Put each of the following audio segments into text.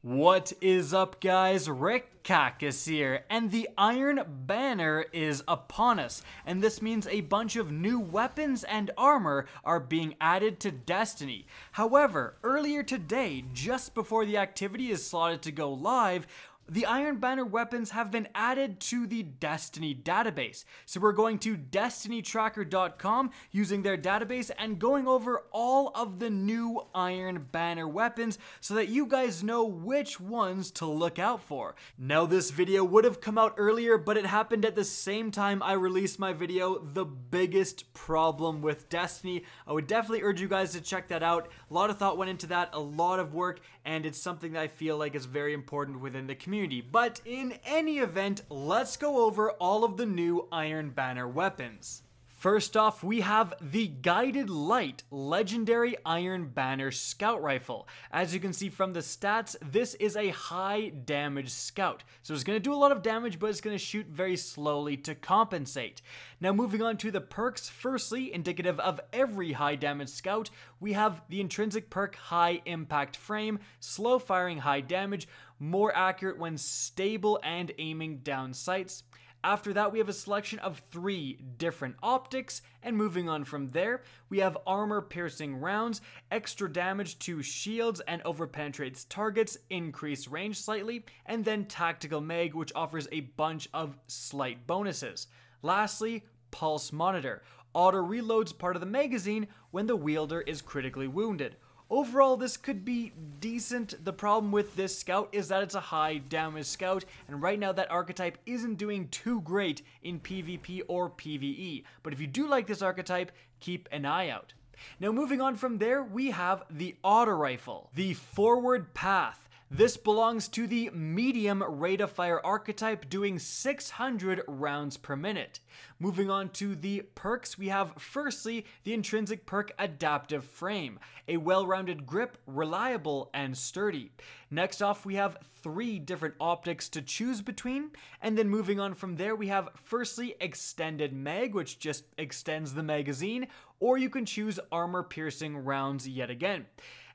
What is up, guys? Rick Cactus here, and the Iron Banner is upon us, and this means a bunch of new weapons and armor are being added to Destiny. However, earlier today, just before the activity is slotted to go live, the Iron Banner weapons have been added to the Destiny database. So we're going to destinytracker.com using their database and going over all of the new Iron Banner weapons so that you guys know which ones to look out for. Now, this video would have come out earlier, but it happened at the same time I released my video, The Biggest Problem with Destiny. I would definitely urge you guys to check that out. A lot of thought went into that, a lot of work, and it's something that I feel like is very important within the community. But in any event, let's go over all of the new Iron Banner weapons. First off, we have the Guided Light Legendary Iron Banner Scout Rifle. As you can see from the stats, this is a high damage scout. So it's going to do a lot of damage, but it's going to shoot very slowly to compensate. Now, moving on to the perks, firstly, indicative of every high damage scout, we have the intrinsic perk High Impact Frame, slow firing high damage, more accurate when stable and aiming down sights. After that, we have a selection of 3 different optics, and moving on from there, we have armor-piercing rounds, extra damage to shields and overpenetrates targets, increased range slightly, and then tactical mag, which offers a bunch of slight bonuses. Lastly, pulse monitor. Auto reloads part of the magazine when the wielder is critically wounded. Overall, this could be decent. The problem with this scout is that it's a high damage scout, and right now that archetype isn't doing too great in PvP or PvE. But if you do like this archetype, keep an eye out. Now, moving on from there, we have the auto rifle, the Forward Path. This belongs to the medium rate of fire archetype, doing 600 rounds per minute. Moving on to the perks, we have firstly the intrinsic perk Adaptive Frame, a well-rounded grip, reliable and sturdy. Next off, we have 3 different optics to choose between, and then moving on from there, we have firstly Extended Mag, which just extends the magazine, or you can choose armor piercing rounds yet again.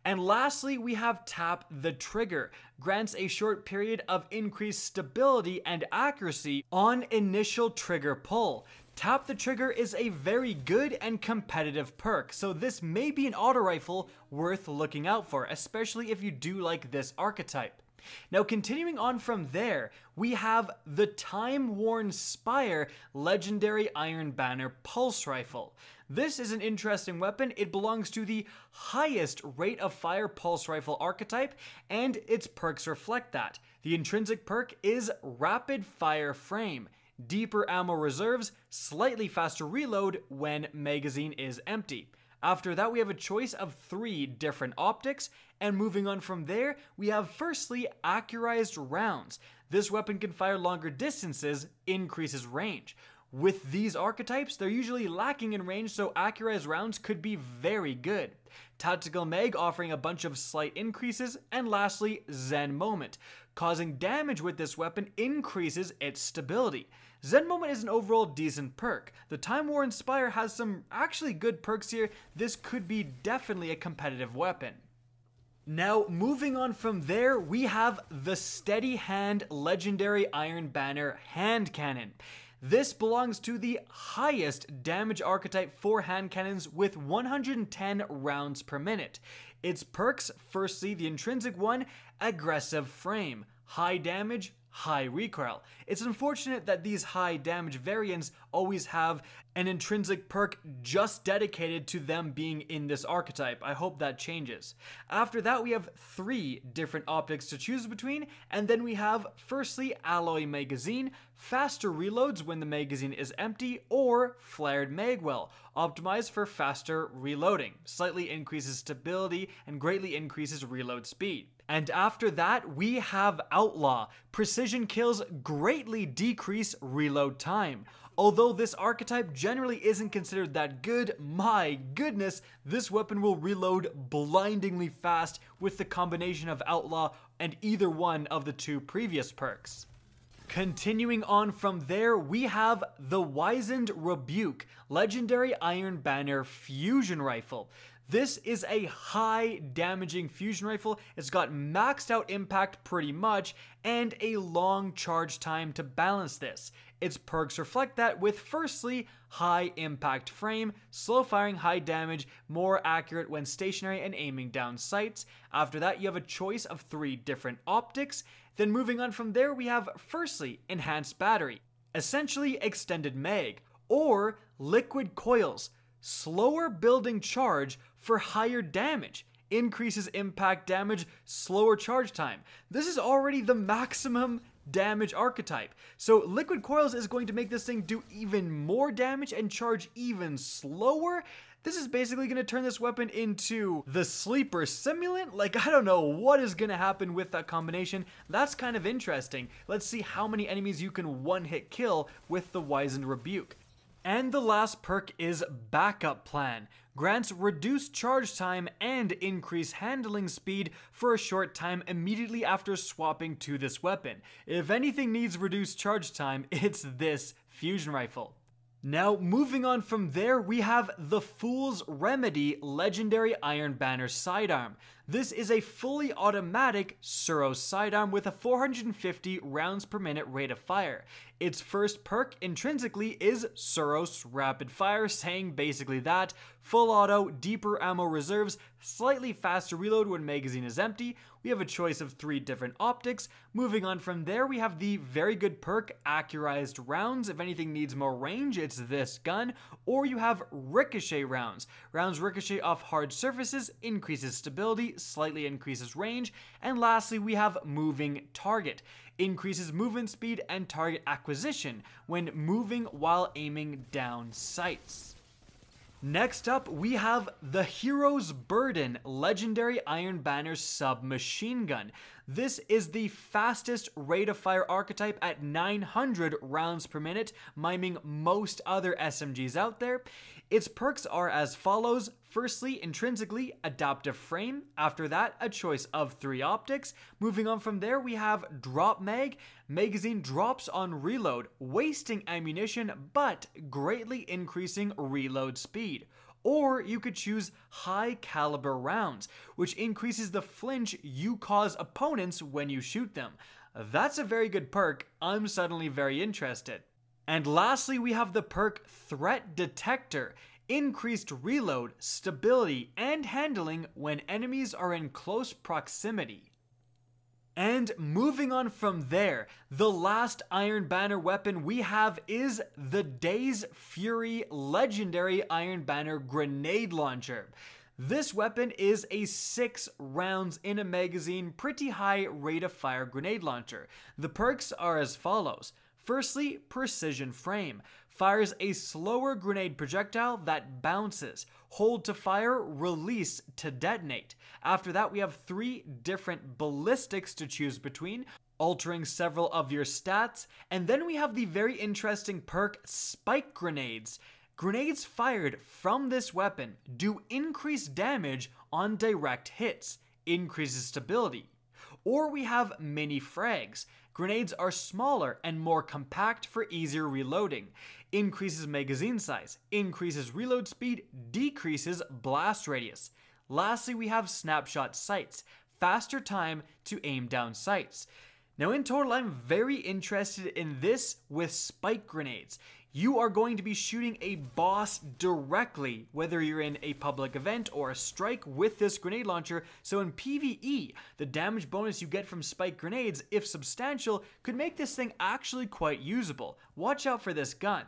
And lastly, we have Tap the Trigger, grants a short period of increased stability and accuracy on initial trigger pull. Tap the Trigger is a very good and competitive perk, so this may be an auto rifle worth looking out for, especially if you do like this archetype. Now, continuing on from there, we have the Timeworn Spire Legendary Iron Banner Pulse Rifle. This is an interesting weapon. It belongs to the highest rate of fire pulse rifle archetype, and its perks reflect that. The intrinsic perk is Rapid Fire Frame, deeper ammo reserves, slightly faster reload when magazine is empty. After that, we have a choice of 3 different optics, and moving on from there, we have firstly Accurized Rounds. This weapon can fire longer distances, increases range. With these archetypes, they're usually lacking in range, so Accurized Rounds could be very good. Tactical Mag offering a bunch of slight increases, and lastly, Zen Moment. Causing damage with this weapon increases its stability. Zen Moment is an overall decent perk. The Timeworn Spire has some actually good perks here. This could be definitely a competitive weapon. Now, moving on from there, we have the Steady Hand Legendary Iron Banner Hand Cannon. This belongs to the highest damage archetype for hand cannons with 110 rounds per minute. Its perks, firstly, the intrinsic one, Aggressive Frame, high damage, high recoil. It's unfortunate that these high damage variants always have an intrinsic perk just dedicated to them being in this archetype. I hope that changes. After that, we have 3 different optics to choose between, and then we have firstly Alloy Magazine, faster reloads when the magazine is empty, or Flared Magwell, optimized for faster reloading, slightly increases stability and greatly increases reload speed. And after that, we have Outlaw. Precision kills greatly decrease reload time. Although this archetype generally isn't considered that good, my goodness, this weapon will reload blindingly fast with the combination of Outlaw and either one of the 2 previous perks. Continuing on from there, we have the Wizened Rebuke Legendary Iron Banner Fusion Rifle. This is a high damaging fusion rifle. It's got maxed out impact pretty much and a long charge time to balance this. Its perks reflect that with firstly, high impact frame, slow firing, high damage, more accurate when stationary and aiming down sights. After that, you have a choice of 3 different optics. Then moving on from there, we have firstly, enhanced battery, essentially extended mag, or liquid coils, slower building charge for higher damage, increases impact damage, slower charge time. This is already the maximum damage archetype. So liquid coils is going to make this thing do even more damage and charge even slower. This is basically going to turn this weapon into the sleeper simulant. Like, I don't know what is going to happen with that combination. That's kind of interesting. Let's see how many enemies you can one-hit kill with the Wizened Rebuke. And the last perk is Backup Plan. Grants reduced charge time and increased handling speed for a short time immediately after swapping to this weapon. If anything needs reduced charge time, it's this fusion rifle. Now, moving on from there, we have the Fool's Remedy Legendary Iron Banner Sidearm. This is a fully automatic Suros sidearm with a 450 rounds per minute rate of fire. Its first perk intrinsically is Suros Rapid Fire, saying basically that: full auto, deeper ammo reserves, slightly faster reload when magazine is empty. We have a choice of 3 different optics. Moving on from there, we have the very good perk Accurized Rounds. If anything needs more range, it's this gun. Or you have Ricochet Rounds. Rounds ricochet off hard surfaces, increases stability, slightly increases range. And lastly, we have Moving Target. Increases movement speed and target acquisition when moving while aiming down sights. Next up, we have the Hero's Burden Legendary Iron Banner Submachine Gun. This is the fastest rate of fire archetype at 900 rounds per minute, miming most other SMGs out there. Its perks are as follows. Firstly, intrinsically, adaptive frame. After that, a choice of 3 optics. Moving on from there, we have Drop Mag. Magazine drops on reload, wasting ammunition, but greatly increasing reload speed. Or you could choose High Caliber Rounds, which increases the flinch you cause opponents when you shoot them. That's a very good perk. I'm suddenly very interested. And lastly, we have the perk Threat Detector. Increased reload, stability, and handling when enemies are in close proximity. And moving on from there, the last Iron Banner weapon we have is the Dayz Fury Legendary Iron Banner Grenade Launcher. This weapon is a 6 rounds in a magazine, pretty high rate of fire grenade launcher. The perks are as follows. Firstly, precision frame. Fires a slower grenade projectile that bounces. Hold to fire, release to detonate. After that, we have 3 different ballistics to choose between, altering several of your stats. And then we have the very interesting perk Spike Grenades. Grenades fired from this weapon do increased damage on direct hits, increases stability. Or we have Mini Frags. Grenades are smaller and more compact for easier reloading. Increases magazine size, increases reload speed, decreases blast radius. Lastly, we have Snapshot Sights, faster time to aim down sights. Now in total, I'm very interested in this with Spike Grenades. You are going to be shooting a boss directly, whether you're in a public event or a strike with this grenade launcher. So in PvE, the damage bonus you get from Spike Grenades, if substantial, could make this thing actually quite usable. Watch out for this gun.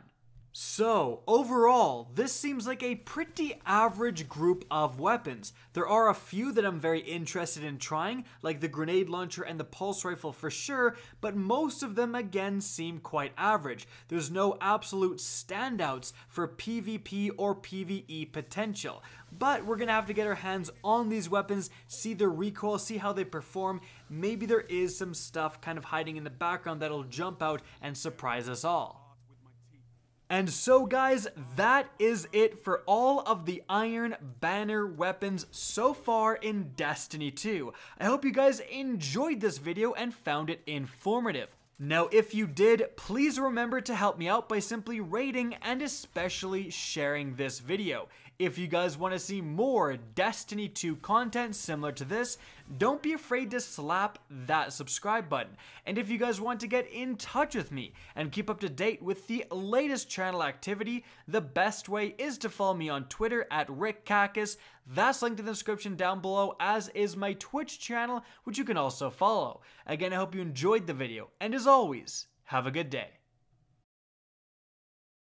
So, overall, this seems like a pretty average group of weapons. There are a few that I'm very interested in trying, like the grenade launcher and the pulse rifle for sure, but most of them again seem quite average. There's no absolute standouts for PvP or PvE potential. But we're gonna have to get our hands on these weapons, see their recoil, see how they perform. Maybe there is some stuff kind of hiding in the background that'll jump out and surprise us all. And so guys, that is it for all of the Iron Banner weapons so far in Destiny 2. I hope you guys enjoyed this video and found it informative. Now if you did, please remember to help me out by simply rating and especially sharing this video. If you guys want to see more Destiny 2 content similar to this, don't be afraid to slap that subscribe button. And if you guys want to get in touch with me and keep up to date with the latest channel activity, the best way is to follow me on Twitter at RickCacus. That's linked in the description down below, as is my Twitch channel, which you can also follow. Again, I hope you enjoyed the video, and as always, have a good day.